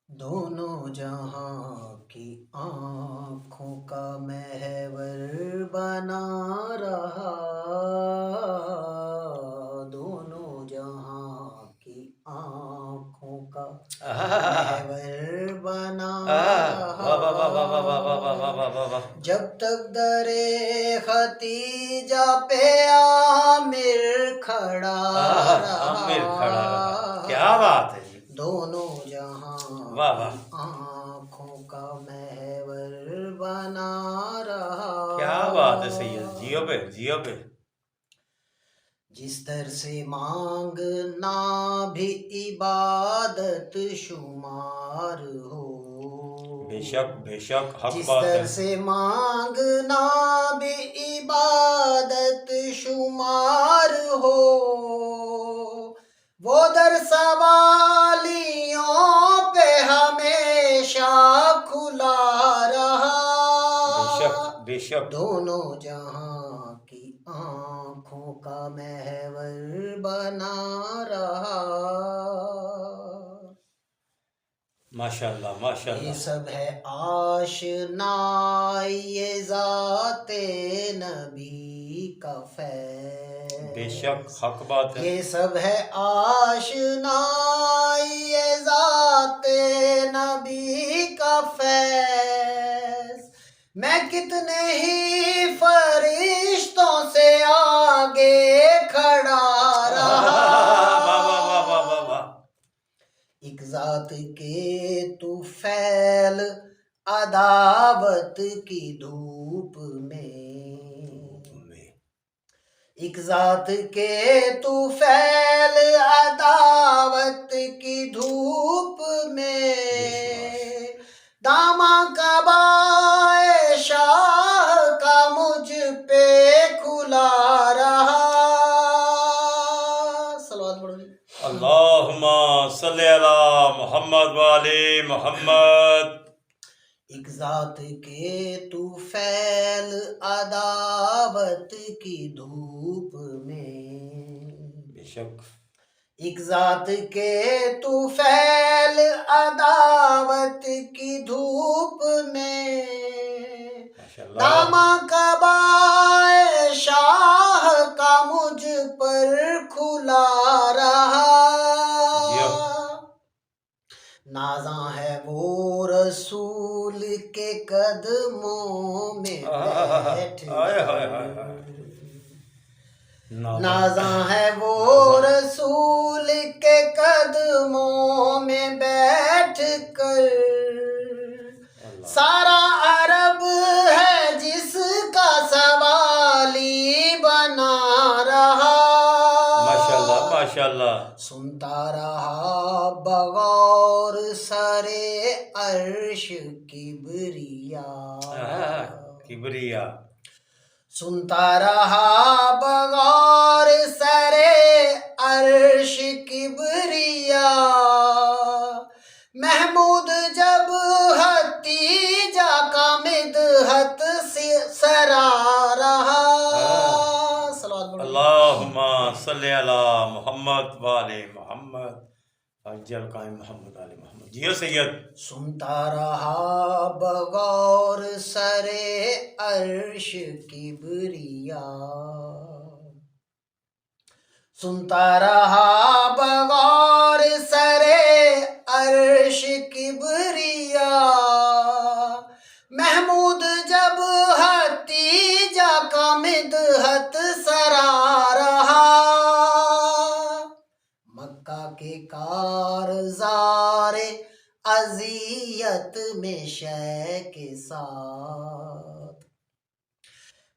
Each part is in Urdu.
دونوں جہاں کی آنکھوں کا محور بنا رہا، دونوں جہاں کی آنکھوں کا محور بنا واہ واہ واہ واہ واہ واہ واہ واہ رہا، واہ واہ واہ۔ جب تک در ختیجہ پہ عامر کھڑا عامر کھڑا رہا، رہا، کیا بات ہے جی، دونوں جہاں واہ واہ، کی آنکھوں کا محور بنا رہا۔ کیا بات ہے سید، جیو پہ جیو پہ۔ جس در سے مانگنا بھی عبادت شمار ہو، بے شک بے شک، حق جس بات در ہے۔ سے مانگنا بھی عبادت شمار ہو، وہ در سوالیوں پہ ہمیشہ کھلا رہا، بے شک بے شک، دونوں جہاں کی آنکھوں کا محور بنا رہا۔ ماشاءاللہ ماشاءاللہ۔ یہ سب ہے آشنائی ذات نبی کا فیض، بے شک حق بات ہے۔ یہ سب ہے آشنائی ذات نبی کا فیض، میں کتنے ہی فرشتوں سے آگے کھڑا رہا، واہ واہ واہ واہ واہ واہ۔ ایک ذات کے طفیل عداوت کی دھوپ میں، ایک ذات کے طفیل عداوت کی دھوپ میں، داماں کعبۂ شاہ کا مجھ پہ کھلا رہا، صلوات پڑھو جی۔ اللہم صلی علی محمد وآل محمد۔ ایک ذات کے طفیل عداوت کی دھوپ میں، بے شک، ایک ذات کے طفیل عداوت کی دھوپ میں، ماشاءاللہ، داماں کعبۂ شاہ کا مجھ پر کھلا رہا، نازاں ہے وہ رسول کے قدموں میں بیٹھ کر، نازاں ہے وہ رسول کے قدموں میں بیٹھ کر، سارا عرب ہے جس کا سوالی بنا رہا، ماشاءاللہ ماشاءاللہ، سنتا رہا بغور سرے عرش کبریا، کبریا، سنتا رہا بغور سرے عرش کبریا، محمود جب حتیجہ کا مدحت سرا رہا، اللہم صلی علی محمد وآل محمد، اجل قائم محمد آل محمد۔ جیو سید، سنتا رہا بغور سرے عرش کبریا، سنتا رہا بغور سرے عرش کبریا، محمود جب حتیجہ کا مدحت سرا رہا، مکہ کے کارزار اذیت میں شے کے ساتھ،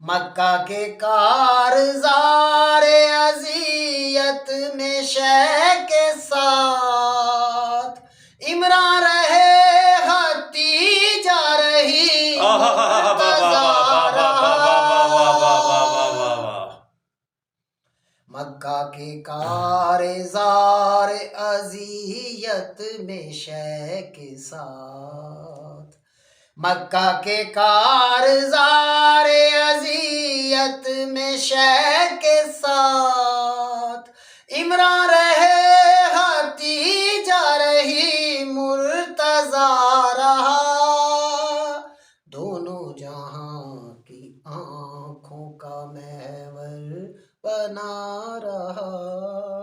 مکہ کے کارزار اذیت میں شے کے ساتھ، عمران رہے حتیجہ رہی مرتضیٰ رہا، مکہ کے کارزار اذیت میں شے کے ساتھ، مکہ کے کارزار اذیت میں شے کے ساتھ، عمران رہے حتیجہ رہی مرتضیٰ بنا رہا